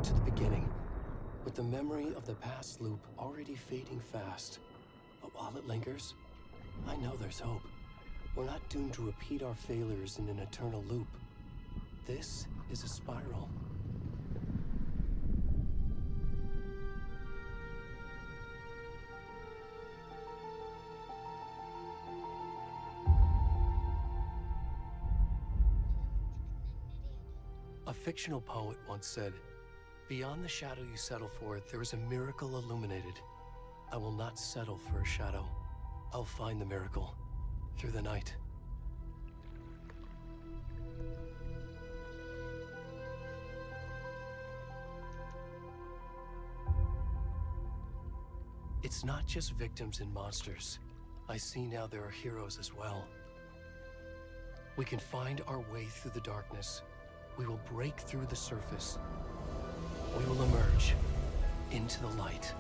to the beginning, with the memory of the past loop already fading fast. But while it lingers, I know there's hope. We're not doomed to repeat our failures in an eternal loop. This is a spiral. A fictional poet once said, "Beyond the shadow you settle for, there is a miracle illuminated. I will not settle for a shadow. I'll find the miracle through the night." It's not just victims and monsters. I see now there are heroes as well. We can find our way through the darkness. We will break through the surface. We will emerge into the light.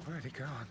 Where'd he gone?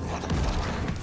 Run away.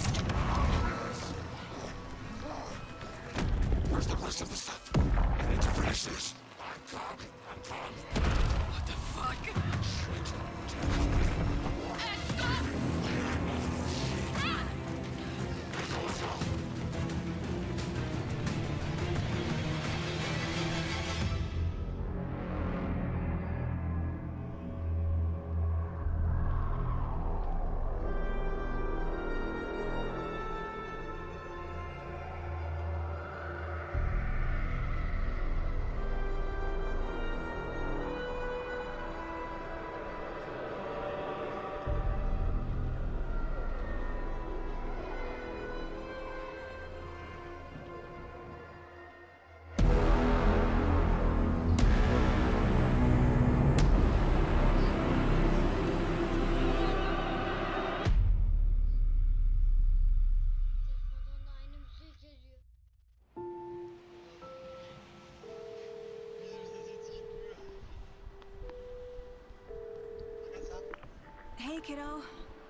kiddo.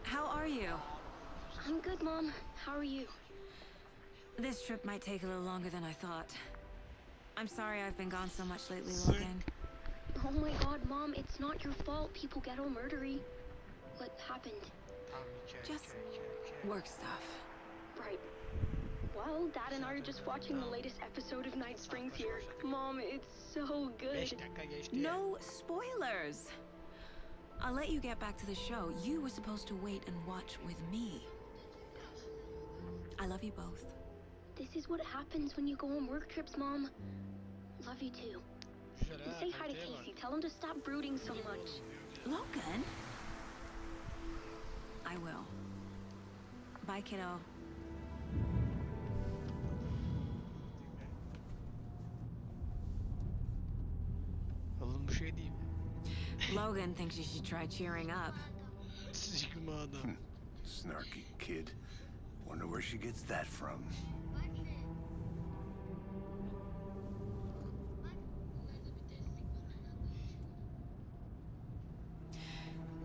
How are you? I'm good, Mom. How are you? This trip might take a little longer than I thought. I'm sorry I've been gone so much lately, Logan. Oh my god, Mom, it's not your fault people get all murdery. What happened? Just work stuff. Right. Well, Dad and I are just watching the latest episode of Night Springs here. Mom, it's so good. No spoilers! I'll let you get back to the show. You were supposed to wait and watch with me. I love you both. This is what happens when you go on work trips, Mom. Love you too. And say hi to Casey. Tell him to stop brooding so much. Logan? I will. Bye, kiddo. Oğlum bu şey değil mi? Logan thinks you should try cheering up. Sigma adam. Snarky kid. Wonder where she gets that from.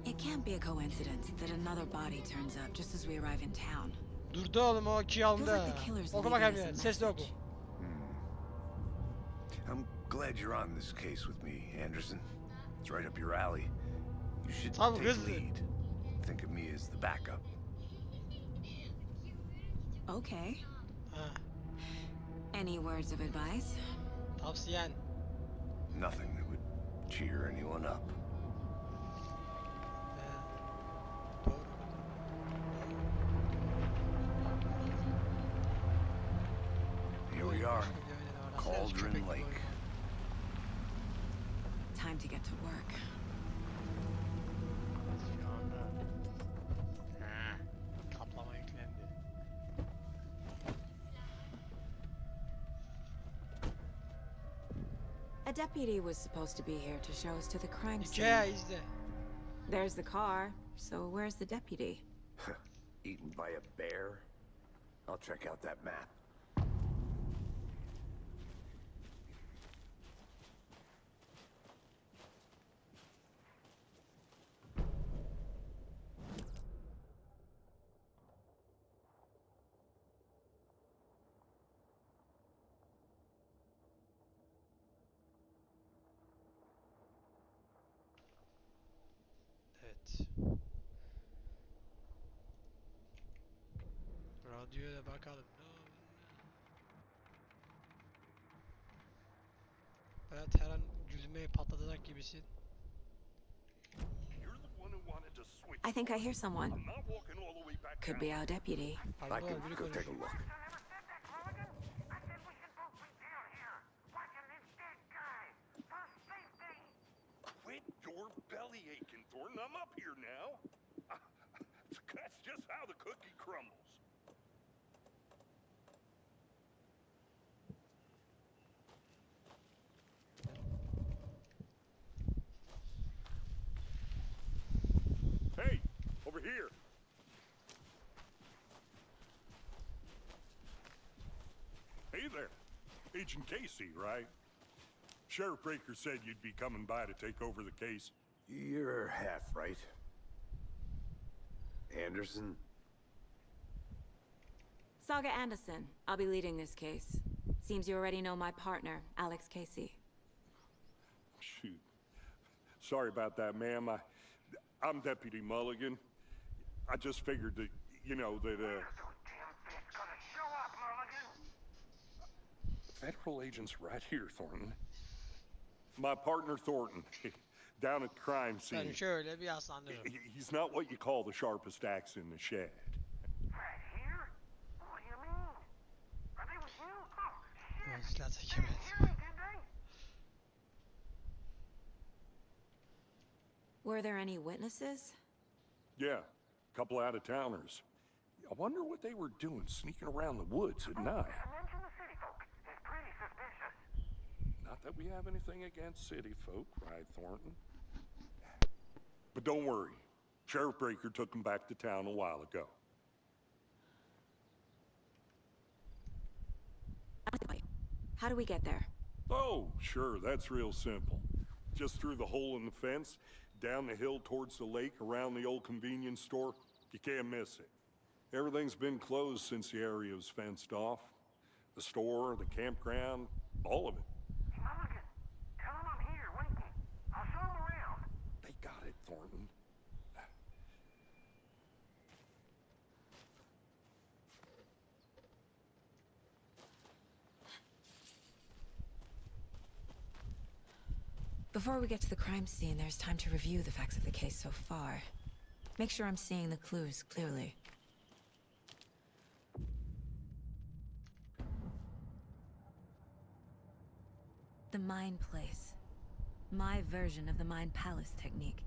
It can't be a coincidence that another body turns up just as we arrive in town. Durdu oğlum o iki Feels alında. like the killer's Oku leaving bakayım us ya. a Sesli oku. message. I'm glad you're on this case with me, Anderson. It's right up your alley. You should Tamam, take hızlı. lead. Think of me as the backup. Okay. Ha, Any words of advice? tavsiyen. Nothing that would cheer anyone up. Doğru. Here we are, Cauldron Lake. Time to get to work. Şu anda. Ha, kaplama yüklendi. A deputy was supposed to be here to show us to the crime Hikaye scene. izle. There's the car, so where's the deputy? Eaten by a bear? I'll check out that map. Evet. Radyoya da bakalım. Evet, her an gülmeyi patlatacak gibisin. You're the one who wanted to switch. I think I hear someone. I'm not walking all the way back Could down. be our deputy. I Pardon, can biri go take a konuşuyor. look. Quit your belly aching, Thornton. I'm up here now. That's just how the cookie crumbles. Hey, over here. Hey there. Agent Casey, right? Sheriff Breaker said you'd be coming by to take over the case. You're half right. Anderson? Saga Anderson. I'll be leading this case. Seems you already know my partner, Alex Casey. Shoot. Sorry about that, ma'am. I'm Deputy Mulligan. I just figured that, you know, that, Federal agents right here, Thornton. My partner, Thornton, down at the crime scene. Ben şöyle bir yaslanırım. He's not what you call the sharpest axe in the shed. Right here? What do you mean? Are they with you? Oh, shit. Silah They çekemez. didn't hear me, did they? Were there any witnesses? Yeah, a couple out-of-towners. I wonder what they were doing sneaking around the woods at night. Mention the city folk. It's pretty suspicious. Not that we have anything against city folk, right, Thornton? But don't worry. Sheriff Breaker took them back to town a while ago. How do we get there? Oh, sure, that's real simple. Just through the hole in the fence, down the hill towards the lake around the old convenience store. You can't miss it. Everything's been closed since the area was fenced off. The store, the campground, all of it. Mulligan, tell him I'm here, waiting. I'll show him around. They got it, Thornton. Before we get to the crime scene, there's time to review the facts of the case so far. Make sure I'm seeing the clues clearly. The Mind Place. My version of the Mind Palace technique.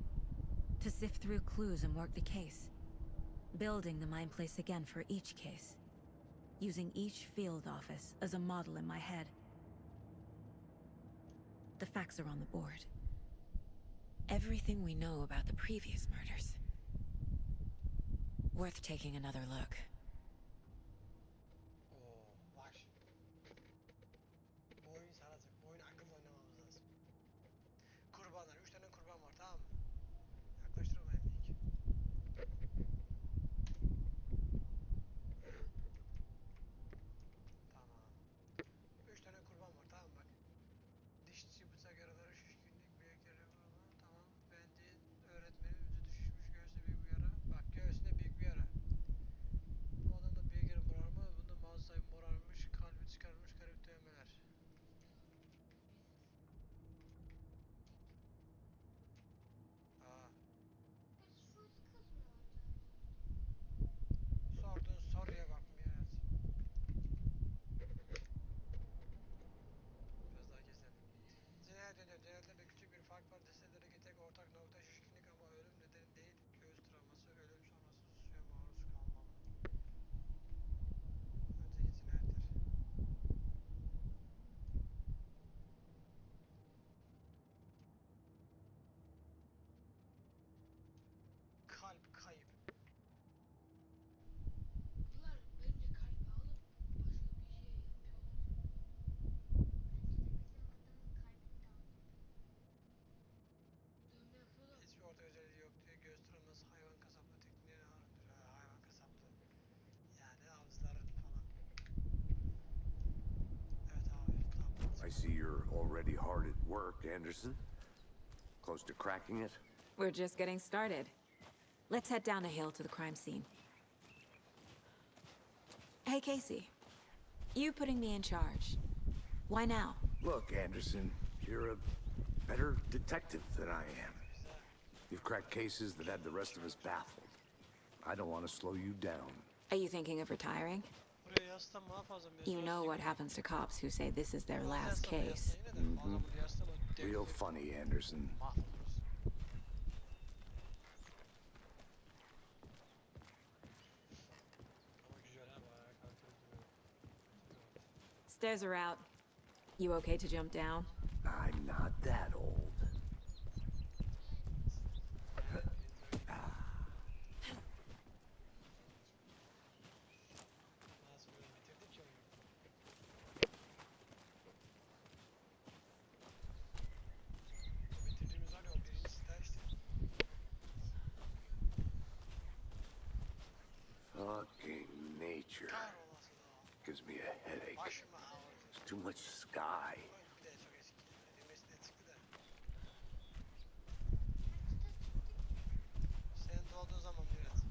To sift through clues and work the case. Building the Mind Place again for each case. Using each field office as a model in my head. The facts are on the board. Everything we know about the previous murders. Worth taking another look. Oo, bak şimdi. Bu oyun saracak. Bu oyunu akıllı oynamamız lazım. Kurbanlar. 3 tane kurban var, tamam mı? Yaklaştırmayayım ilk. Tamam. 3 tane kurban var, tamam mı bak. Dişçi, bıçak yaraları, şişkinlik, büyük yara var. Tamam. Bencil, öğretmenin yüzü düşüşmüş, göğsünde büyük bir yara. Bak, göğsünde büyük bir yara. Bu adamda büyük yara morarma, bunda mouse sahibi morarmış, kalbi çıkarmış, garip dövmeler. Aa. Sorduğun soruya bak Miraç. Biraz daha gezelim. Cinayet dönüyor. Cinayetlerle küçük bir fark var. Cesetlerdeki tek ortak nokta şişkinlik ama ölüm nedeni değil. Göğüs travması, ölüm sonrası suya maruz kalmalı. Önceki cinayetler. Kalp kayıp. Bunlar bence kalbi alıp başka bir şey yapıyorlar. Bence de bizim adamın kalbini de alıp dövme yapıyorlar. Hiçbir ortak özelliği yok diyor. Göğüs travması hayvan kasaplığı tekniğine harbidir. Ha, hayvan kasaplığı. Yani avcıların falan. Evet abi, tamam. I see you're already hard at work, Anderson. Close to cracking it? We're just getting started. Let's head down the hill to the crime scene. Hey, Casey. You putting me in charge. Why now? Look, Anderson, you're a better detective than I am. You've cracked cases that had the rest of us baffled. I don't want to slow you down. Are you thinking of retiring? Buraya yaslan daha fazla. You know what happens to cops who say this is their last case. Real funny, Anderson. Stairs are out. You okay to jump down? I'm not that old. Bitirdiğimiz var ya, o birinci site işte. Fucking nature Kahrolası da o. gives me a headache. Başımı ağrıdı. There's too much sky. Bir de çok eski. Dediğimiz de çıktı da. Senin doğduğun zaman biraz.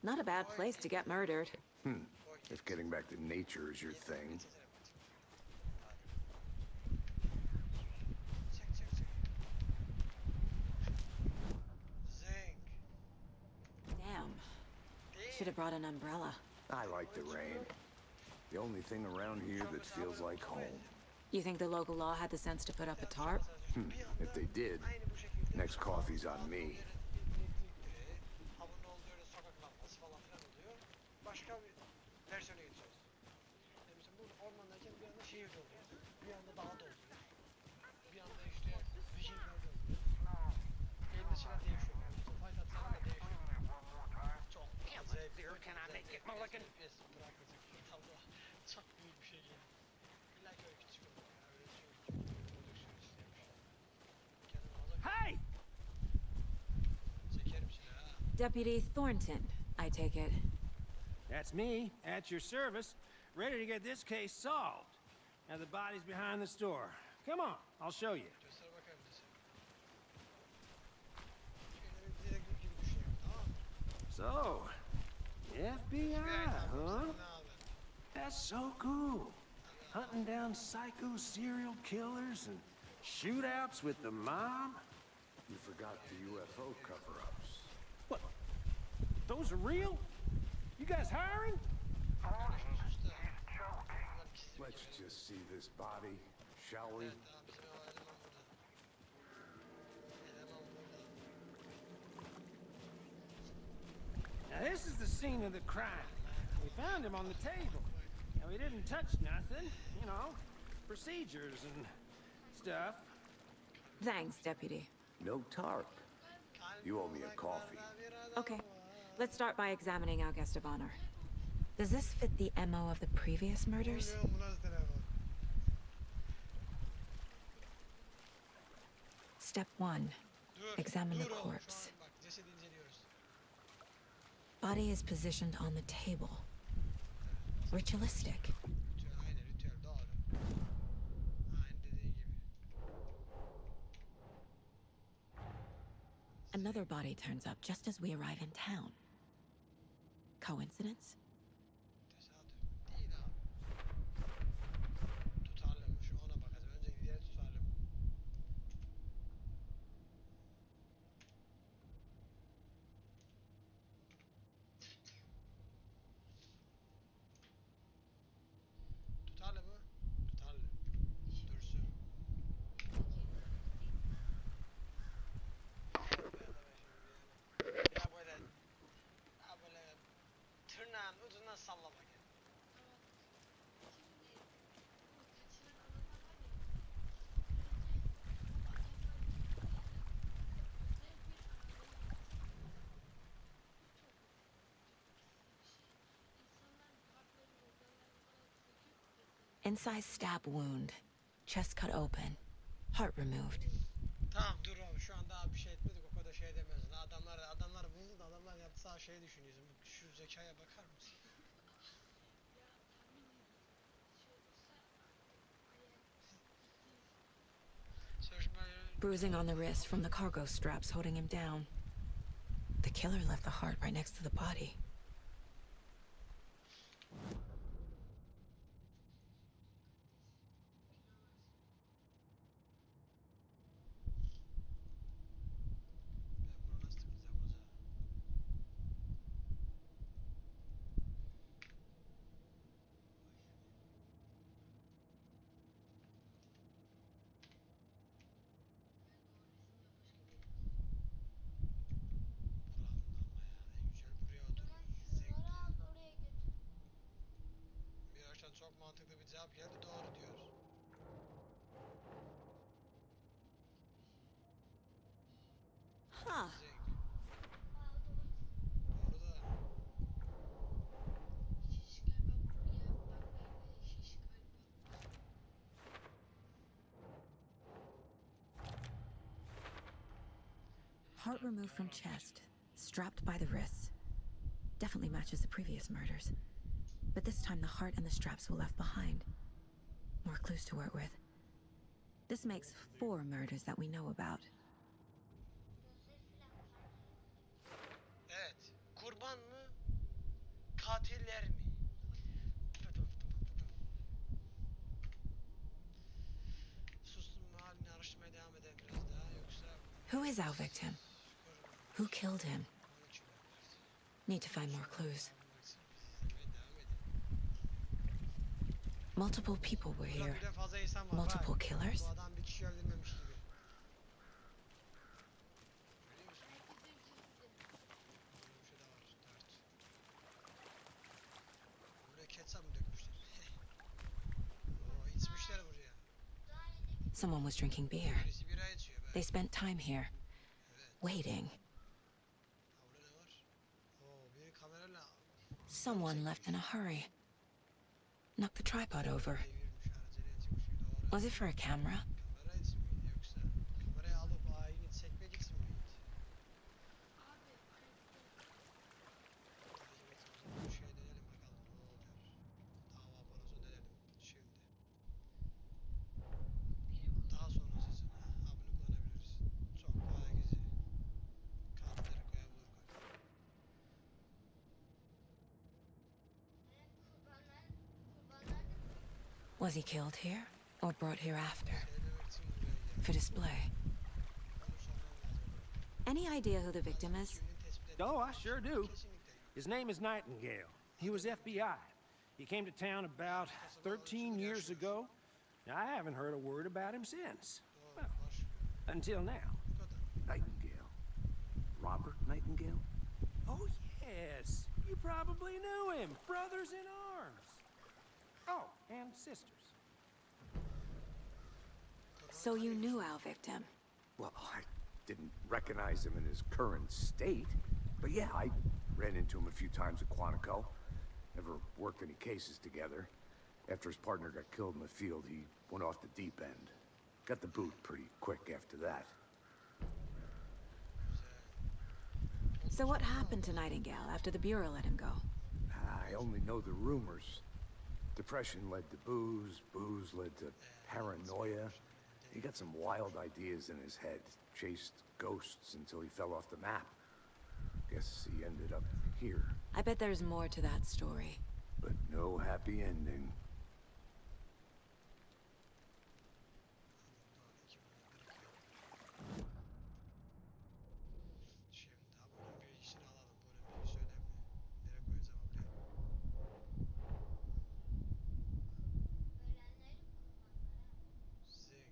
Not a bad place to get murdered. If getting back to nature is your thing. Çek çek çek. Zing. Damn. Should have brought an umbrella. I like the rain. The only thing around here that feels like home. You think the local law had the sense to put up a tarp? If they did, next coffee's on me. Havunun olduğu yerde sokak lambası falan filan oluyor. Başka bir versiyona geçiyoruz. Yani mesela burada ormandayken bir anda şehir oluyor. Bir anda dağ oluyor. Bir anda işte Vikingler oluyor. Elinde şeyler değişiyor. Yani mesela fight atsalar da değişiyor. Çok acayip bir Can I make it, Mulligan? FPS bırakacak. Allah, çok büyük bir şey geliyor. İlla ki öyle küçük olur ya. Deputy Thornton, I take it. That's me, at your service, ready to get this case solved. Now the body's behind the store. Come on, I'll show you. Göster bakayım bize. Şöyle bir dedektif gibi düşünüyorum, tamam mı? So, FBI, huh? Ne abi? That's so cool. Hunting down psycho serial killers and shootouts with the mob? You forgot the UFO cover-ups. What? Those are real? You guys hiring? Let's just see this body, shall we? Evet abi, bizim o eleman burada. Eleman burada. Now this is the scene of the crime. We found him on the table. Now he didn't touch nothing, you know, procedures and stuff. Thanks, Deputy. No tarp. You owe me a coffee. Okay, let's start by examining our guest of honor. Does this fit the MO of the previous murders? Oluyor, bu nasıl telefon? Step 1. Dur, Examine the dur oğlum, şu corpse. an bak cesedi inceliyoruz. Body is positioned on the table. Ritualistic. Ritüel, aynen ritüel, doğru. Aynen dediğin gibi. Another body turns up just as we arrive in town. Coincidence? Tesadüf değil abi. Tutarlı mı? Şu ona bakacağız. Önce diğer tutarlı mı? Tutarlı mı? Tutarlı. Dursun. Ya böyle, ya böyle tırnağın ucundan salla bakayım. Incise stab wound. Chest cut open. Heart removed. Tamam dur oğlum, şu an daha bir şey etmedik, o kadar şey demiyoruz. Adamlar buldu da adamlar yapsa şey düşünüyorsun. Şu zekaya bakar mısın? Bruising on the wrist from the cargo straps holding him down. The killer left the heart right next to the body. Ben bunu nasıl temizleyeceğim hoca? Buranın ama ya, en güzel buraya otur. Zevkli. Miraç'tan çok mantıklı bir cevap geldi, doğru diyor. Huh. Zevk. Doğru da. Heart removed from chest, strapped by the wrists. Definitely matches the previous murders. But this time the heart and the straps were left behind. More clues to work with. This makes 4 murders that we know about. Evet. Kurban mı? Katiller mi? Sustum halini araştırmaya devam edelim biraz daha, yoksa Who is our victim? Who killed him? Need to find more clues. Multiple people were here. birden fazla insan var. Multiple Bak, killers? bu adam bir kişi öldürmemiş gibi. Görüyor musun? Böyle bir şey de var. 4. Buraya ketçap mı dökmüşler? Oo, içmişler buraya. Someone was drinking beer. Birisi bira içiyor be. They spent time here, Evet. waiting. Ha, burada ne var? Oo, biri kamerayla Someone left in a hurry. Knocked the tripod over. devirmiş, aceleye çıkmış. Doğru. Was it for a camera? Kamera için miydi, yoksa kamerayı alıp ayini çekmek için miydi? Was he killed here or brought here after? Demek için buraya geldim. For display. Onu sormam lazım. Any idea who the victim is? Kimliğini tespit Oh, I etmek sure için do. kesinlikle yok. His name is Nightingale. He was FBI. He came to town about 13 years ago. I haven't heard a word about him since. Doğru, Well, var. until now. Bu kadar. Nightingale. Robert Nightingale? Oh, yes. You probably knew him. Brothers in arms. Oh, and sisters. So you knew our victim. Well, I didn't recognize him in his current state. But yeah, I ran into him a few times at Quantico. Never worked any cases together. After his partner got killed in the field, he went off the deep end. Got the boot pretty quick after that. So what happened to Nightingale after the Bureau let him go? I only know the rumors. Depression led to booze, booze led to paranoia. He got some wild ideas in his head, chased ghosts until he fell off the map. Guess he ended up here, I bet there's more to that story. but no happy ending. Şimdi bunun bilgisini alalım. Bunun bilgisi önemli. Nereye koyacağım buraya? Zing.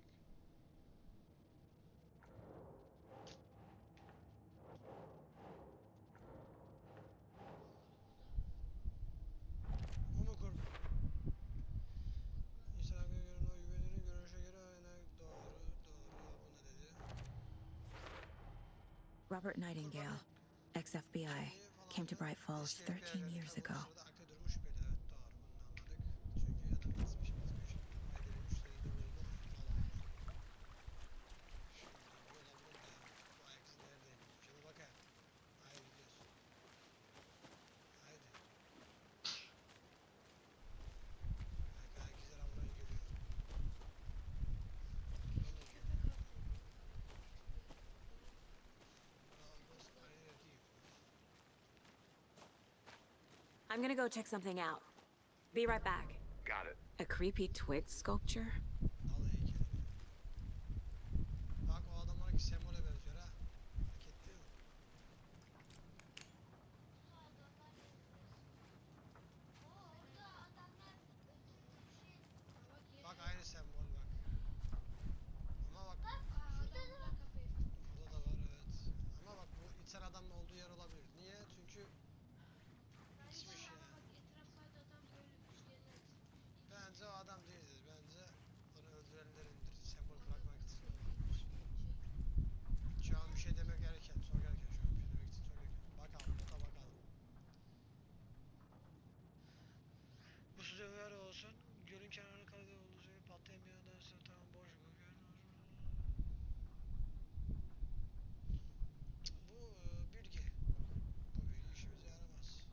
Bu mu kurban? İnsan hakkına göre ona güvenirim. Görünüşe göre aynen doğru. Bu ne dedi? Robert Nightingale, ex-FBI, came to Bright Falls 13 years ago. Sırada aklı durmuş şüpheli. Evet doğru. Bunu anladık. Çünkü adam kızmış. Edilmiş. Sayıda bölümü falan. Şimdi bu adam burada. Bu ayak izi neredeymiş? Şuna bakayım. Haydi gidiyoruz. Haydi. Ayak izler buraya geliyor. I'm gonna go check something out. Be right back. Got it. A creepy twig sculpture? Al heykeli. Bak o adamlardaki sembole benziyor ha. Fark ettin mi? Bak aynı sembol bak. Ama bak burada da var evet. Ama bak bu iten adamın olduğu yer olabilir. Niye? Çünkü içmiş yani. Bence o adam değildir. Bence onu öldürenlerindir. Sembol bırakmak için olabilir. Şu an bir şey demek erken, çok erken. Şu an bir şey demek için çok erken. Bakalım, nota bakalım. Bu size uyarı olsun. Gölün kenarına kadar olduğu gibi patlayan bir yandan sonra tamam boş bu. Bu bilgi. Bu bilgi işimize yaramaz.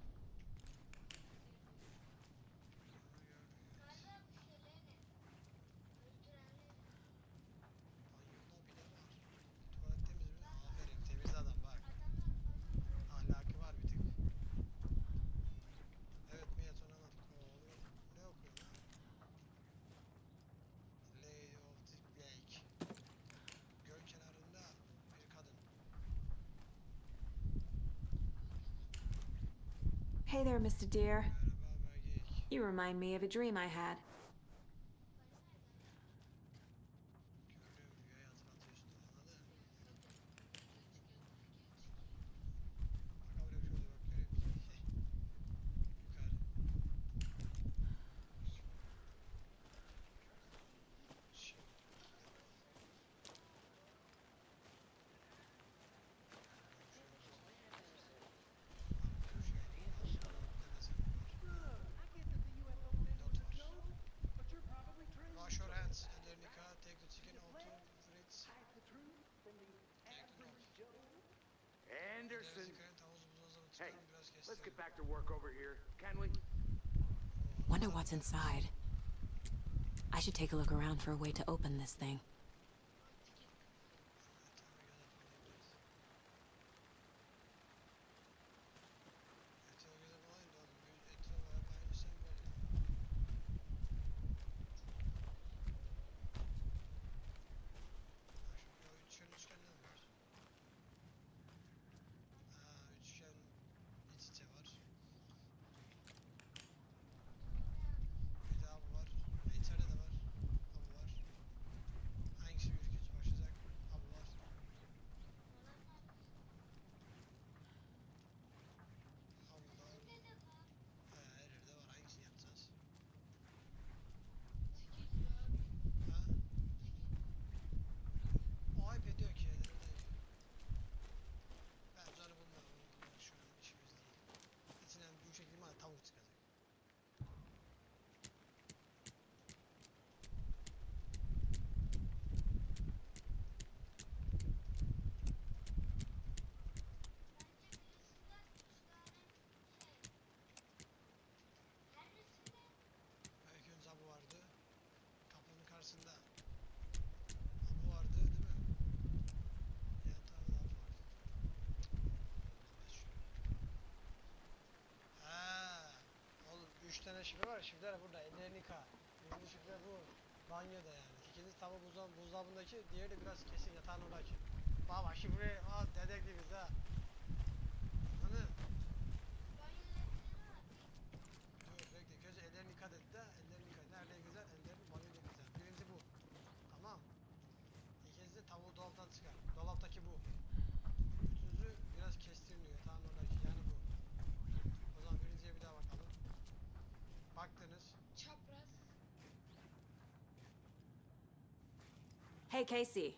Banyoda bir de var. Tuvalet temiz mi? Aferin temiz adam bak. Ahlakı var bir tık. Evet Mia Tonaman. Ne okuyor lan? Lady of the Lake. Göl kenarında bir kadın. Hey there, Mr. Deer. Merhaba Bergeyik. You remind me of a dream I had. Gördüğüm rüyayı hatırlatıyorsun. Anladın? Bak oraya şöyle bak görüyor musun? Yukarı. Şimdi. Wash your hands and then take the chicken out to fritz. Take the note. Anderson. Çıkarın tavus buzdolabına Hey, çıkarın biraz let's kestirin. get back to work over here, can we? Wonder what's inside. I should take a look around for a way to open this thing. tane şifre var. Şifreler burada. Ellerini yıka. Birinci şifre bu. Banyoda yani. İkinci tabi buzdolabındaki. Diğeri de biraz kesin yatağın oradaki. Baba şifre al dedektifiz ha. Hani? Dur bekle. Gözü ellerini yıka dedi de. Ellerini yıka. Nerede güzel? Ellerini banyoda güzel. Birinci bu. Tamam. İkincisi tavuğu dolaptan çıkar. Dolaptaki bu. Üçüncü biraz kestirmiyor. Yatağın oradaki. Yani bu. O zaman birinciye bir daha bakalım. Baktınız. Çapraz. Hey, Casey.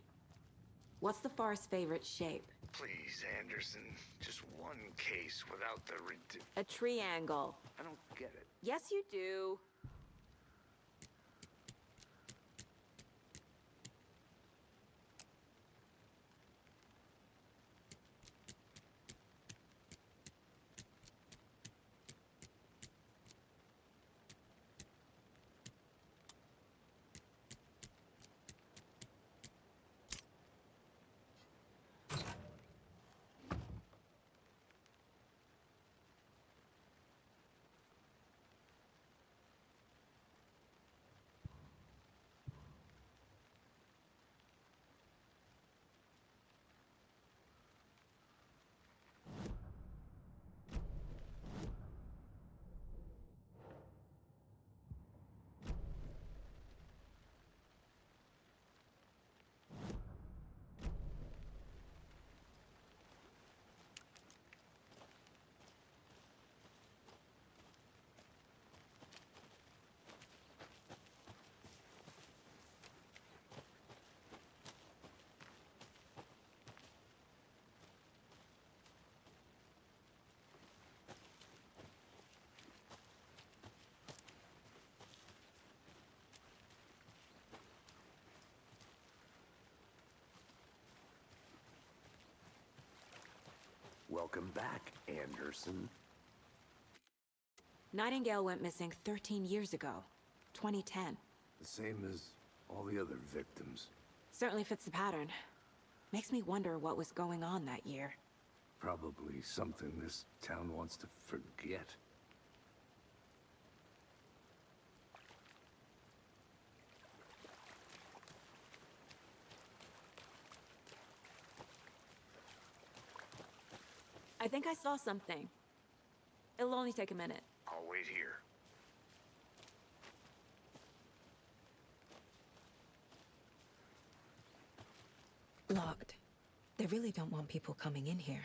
What's the far's favorite shape? Please, Anderson. Just one case without the A triangle. I don't get it. Yes, you do. Welcome back, Anderson. Nightingale went missing 13 years ago. 2010. The same as all the other victims. Certainly fits the pattern. Makes me wonder what was going on that year. Probably something this town wants to forget. I think I saw something. It'll only take a minute. I'll wait here. Locked. They really don't want people coming in here.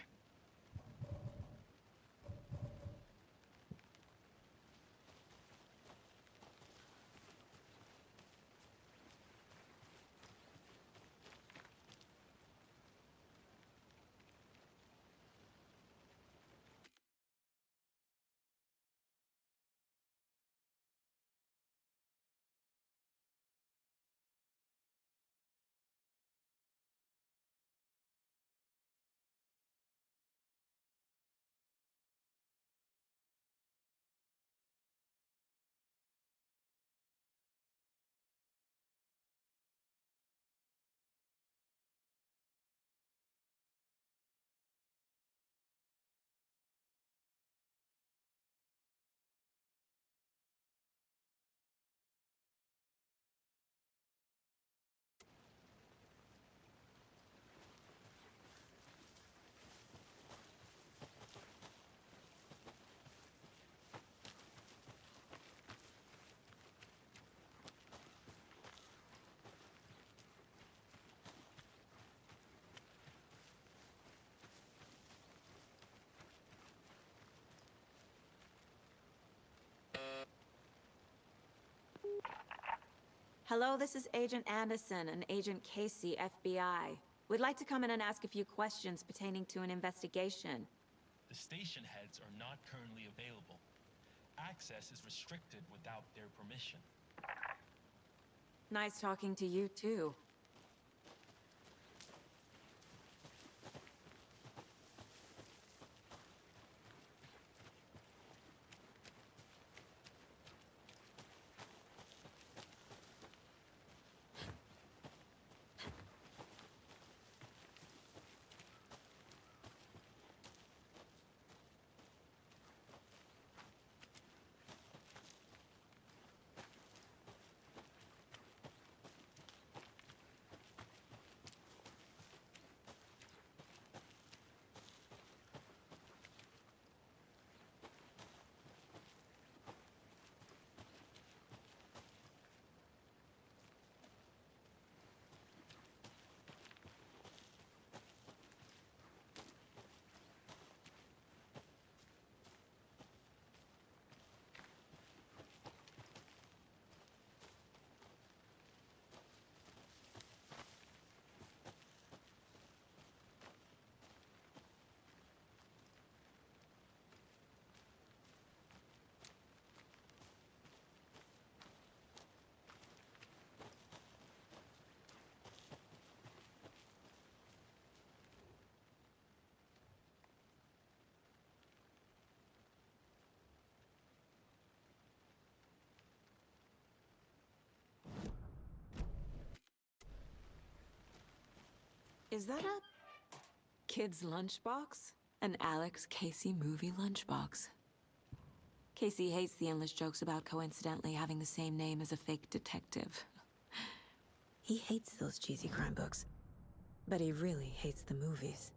Hello, this is Agent Anderson and Agent Casey, FBI. We'd like to come in and ask a few questions pertaining to an investigation. The station heads are not currently available. Access is restricted without their permission. Nice talking to you, too. Is that a kid's lunchbox? An Alex Casey movie lunchbox. Casey hates the endless jokes about coincidentally having the same name as a fake detective. He hates those cheesy crime books, but he really hates the movies.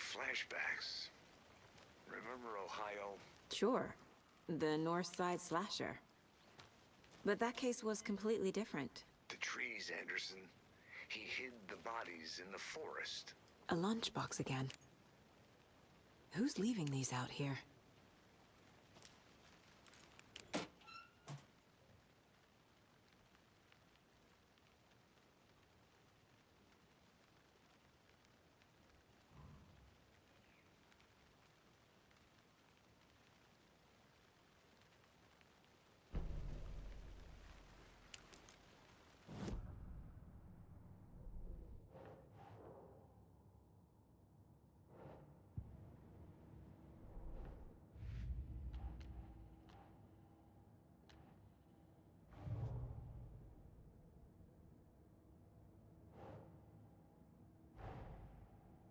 flashbacks. Remember Ohio? Sure. The North Side slasher. But that case was completely different. The trees, Anderson. He hid the bodies in the forest. A lunchbox again. Who's leaving these out here?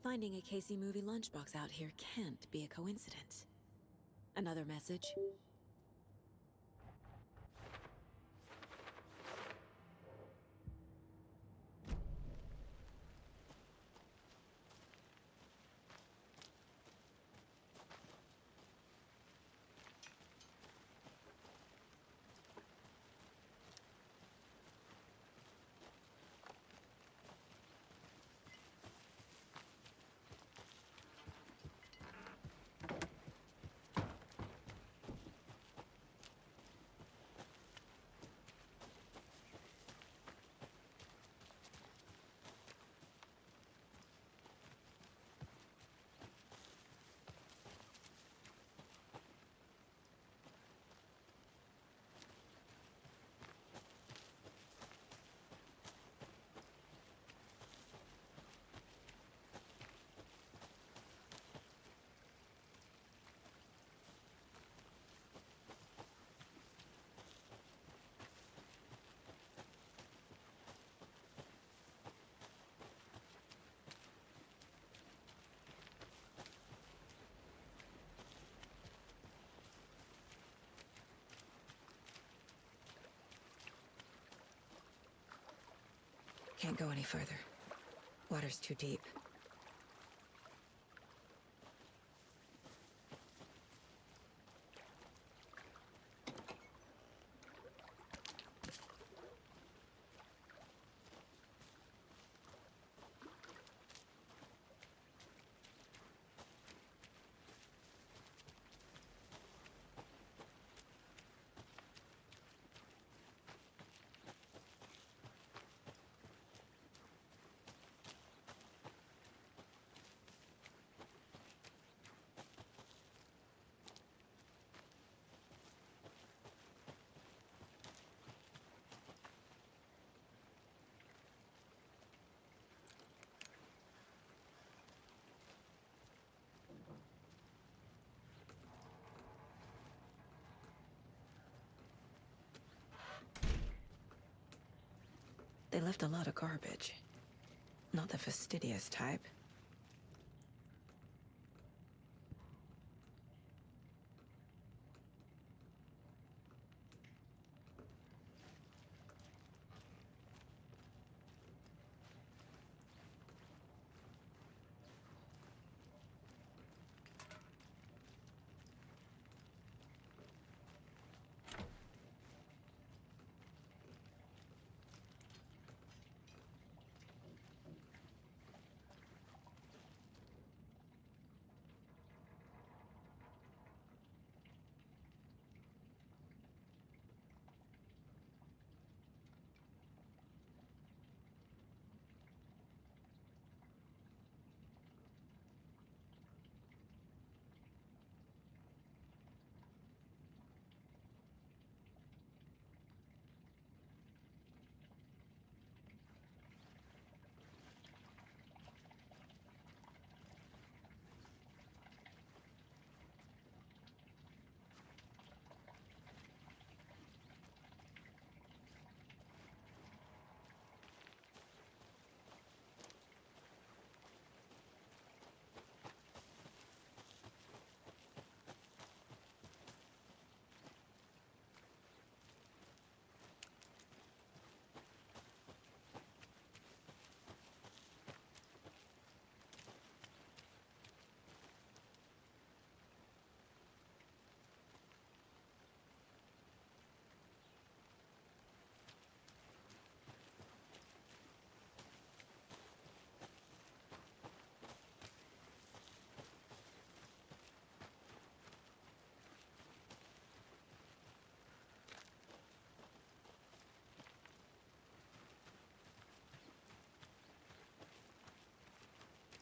Finding a Casey movie lunchbox out here can't be a coincidence. Another message? Can't go any further. Water's too deep. They left a lot of garbage. Not the fastidious type.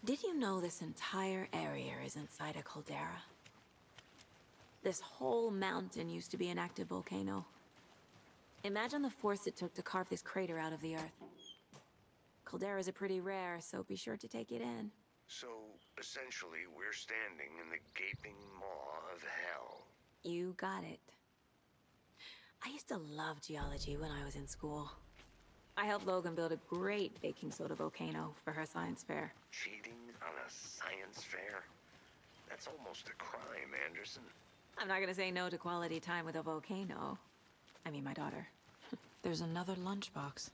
Did you know this entire area is inside a caldera? This whole mountain used to be an active volcano. Imagine the force it took to carve this crater out of the earth. Calderas are pretty rare, so be sure to take it in. So, essentially, we're standing in the gaping maw of hell. You got it. I used to love geology when I was in school. I helped Logan build a great baking soda volcano for her science fair. Cheating on a science fair? That's almost a crime, Anderson. I'm not gonna say no to quality time with a volcano. I mean, my daughter. There's another lunchbox.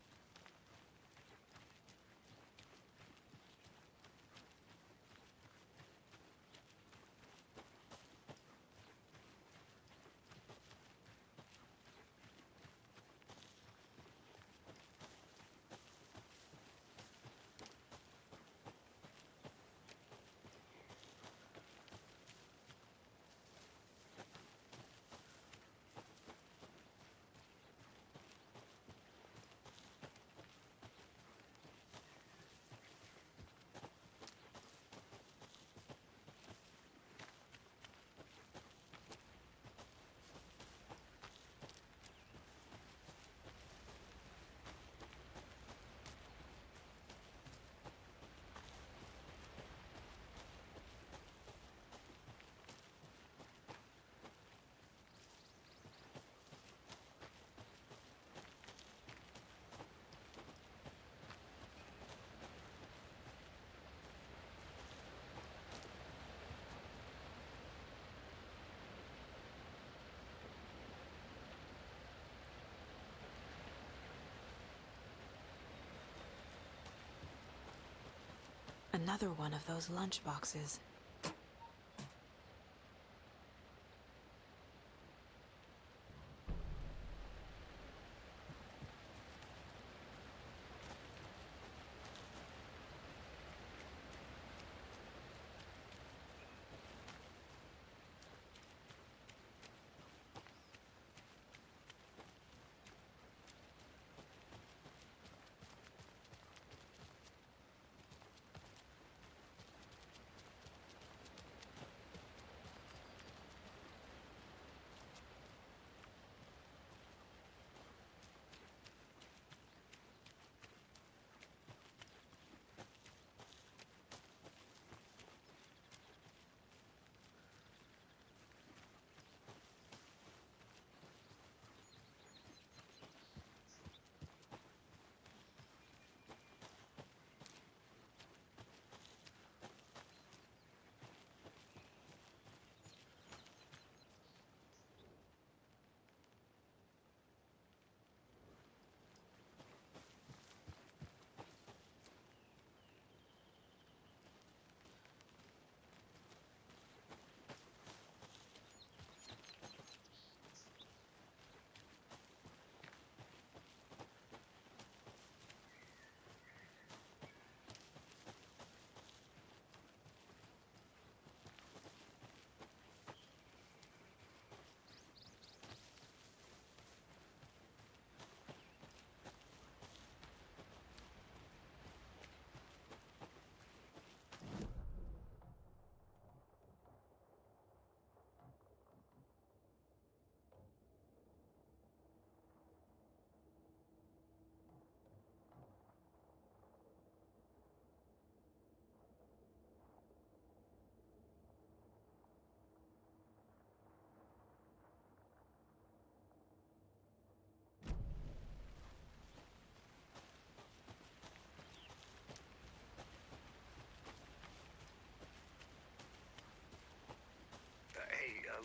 Another one of those lunchboxes.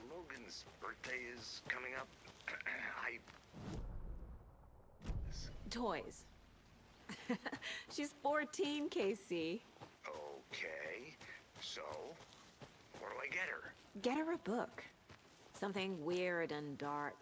Logan's birthday is coming up. I... Toys. She's 14, Casey. Okay, so what do I get her? Get her a book. Something weird and dark.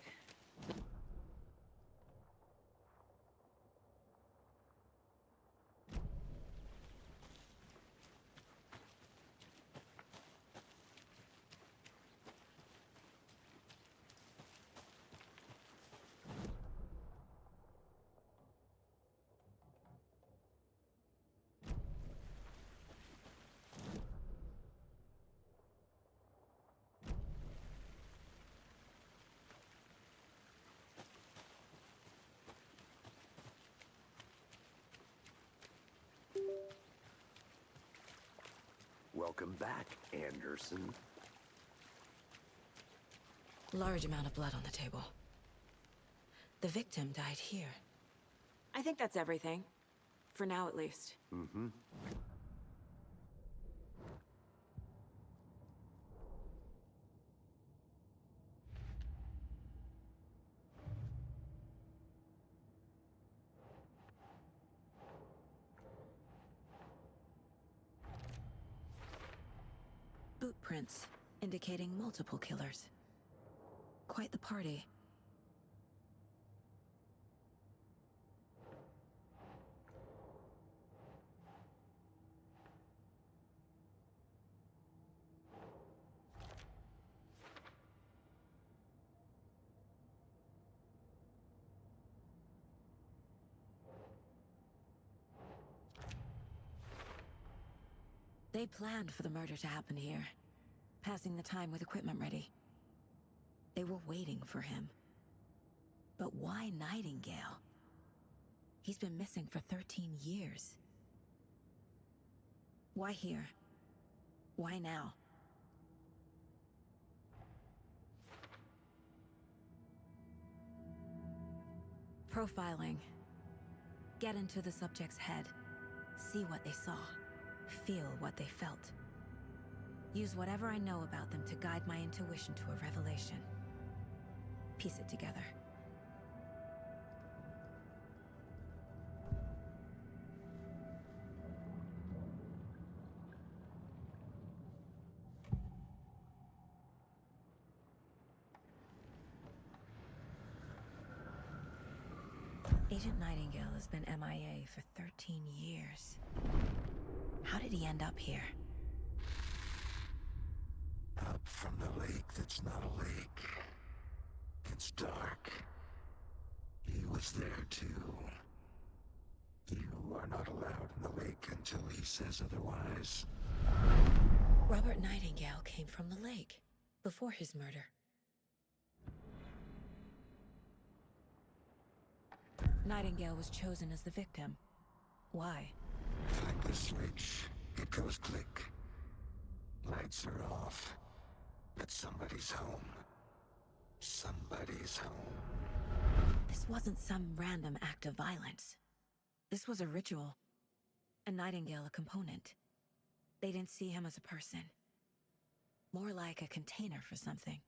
Welcome back, Anderson. Large amount of blood on the table. The victim died here. I think that's everything. For now, at least. Mm-hmm. Boot prints, indicating multiple killers. Quite the party. They planned for the murder to happen here, passing the time with equipment ready. They were waiting for him. But why Nightingale? He's been missing for 13 years. Why here? Why now? Profiling. Get into the subject's head. See what they saw. Feel what they felt. Use whatever I know about them to guide my intuition to a revelation. Piece it together. Agent Nightingale has been MIA for 13 years. How did he end up here? Up from the lake that's not a lake. It's dark. He was there too. You are not allowed in the lake until he says otherwise. Robert Nightingale came from the lake, before his murder. Nightingale was chosen as the victim. Why? Flick the switch. It goes click. Lights are off. But somebody's home. Somebody's home. This wasn't some random act of violence. This was a ritual. And Nightingale a component. They didn't see him as a person. More like a container for something.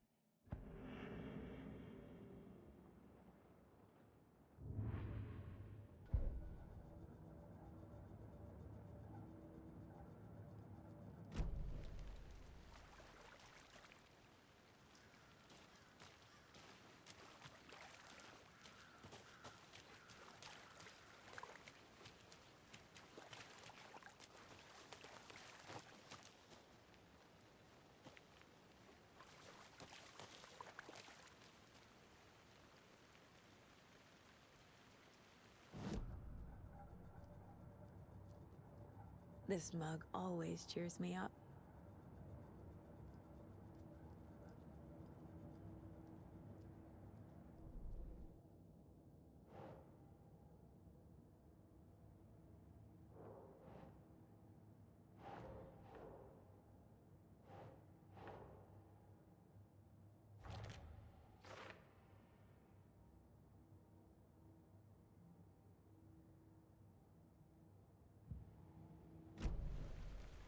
This mug always cheers me up.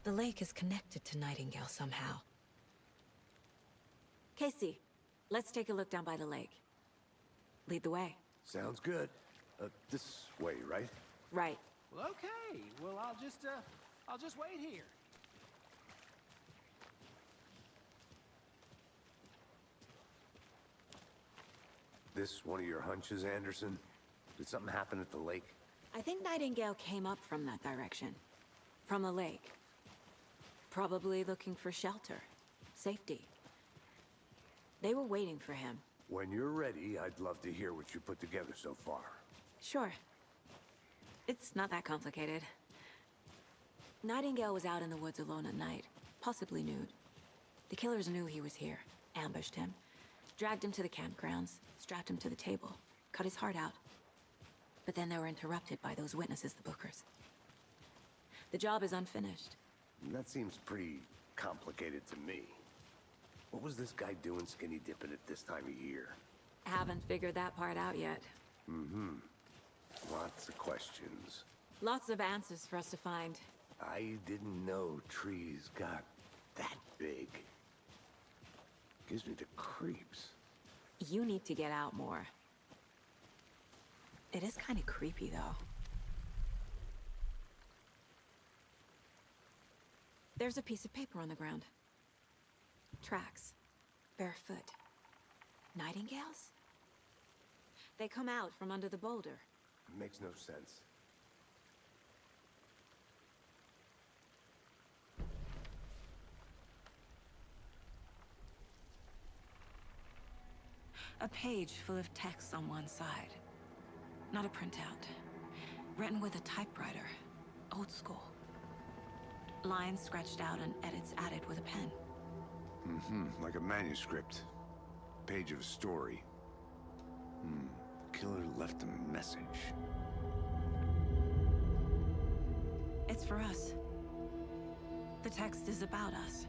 The lake is connected to Nightingale somehow. Casey, let's take a look down by the lake. Lead the way. Sounds good. This way, right? Right. Well, okay. Well, I'll just wait here. This one of your hunches, Anderson? Did something happen at the lake? I think Nightingale came up from that direction. From the lake. Probably looking for shelter. Safety. They were waiting for him. When you're ready, I'd love to hear what you put together so far. Sure. It's not that complicated. Nightingale was out in the woods alone at night, possibly nude. The killers knew he was here, ambushed him, dragged him to the campgrounds, strapped him to the table, cut his heart out. But then they were interrupted by those witnesses, the Bookers. The job is unfinished. That seems pretty complicated to me. What was this guy doing skinny dipping at this time of year? Haven't figured that part out yet. Mm-hmm. Lots of questions. Lots of answers for us to find. I didn't know trees got that big. Gives me the creeps. You need to get out more. It is kind of creepy, though. There's a piece of paper on the ground. Tracks. Barefoot. Nightingales? They come out from under the boulder. Makes no sense. A page full of text on one side. Not a printout. Written with a typewriter. Old school. Lines scratched out and edits added with a pen. Mm-hmm. Like a manuscript. Page of a story. Killer left a message. It's for us. The text is about us.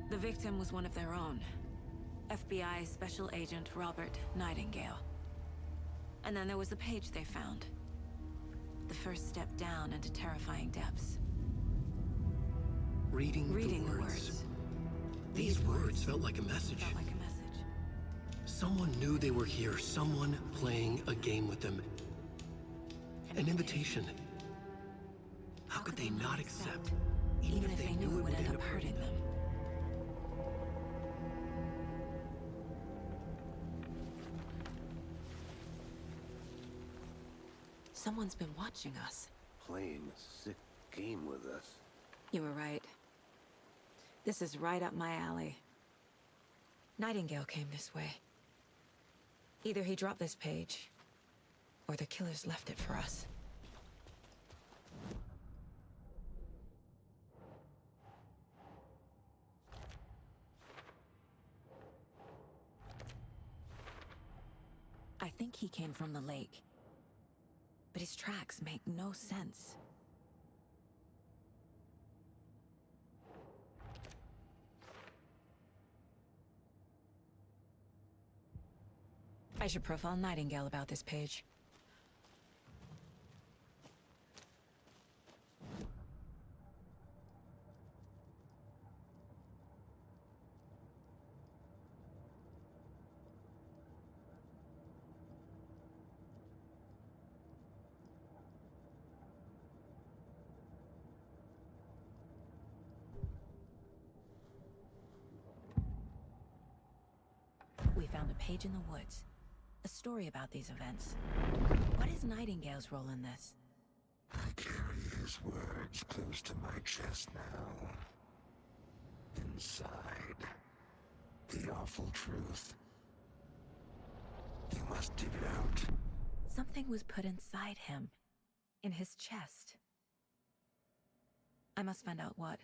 The victim was one of their own. FBI Special Agent Robert Nightingale. And then there was the page they found. The first step down into terrifying depths. Reading the words. These words felt like a message. Someone knew they were here, someone playing a game with them. An invitation. How could they not accept, even if they knew it would end up hurting them? Someone's been watching us. Playing a sick game with us. You were right. This is right up my alley. Nightingale came this way. Either he dropped this page, or the killers left it for us. I think he came from the lake. But his tracks make no sense. I should profile Nightingale about this page. We found a page in the woods. A story about these events. What is Nightingale's role in this? I carry his words close to my chest now. Inside, the awful truth. You must dig it out. Something was put inside him. In his chest. I must find out what.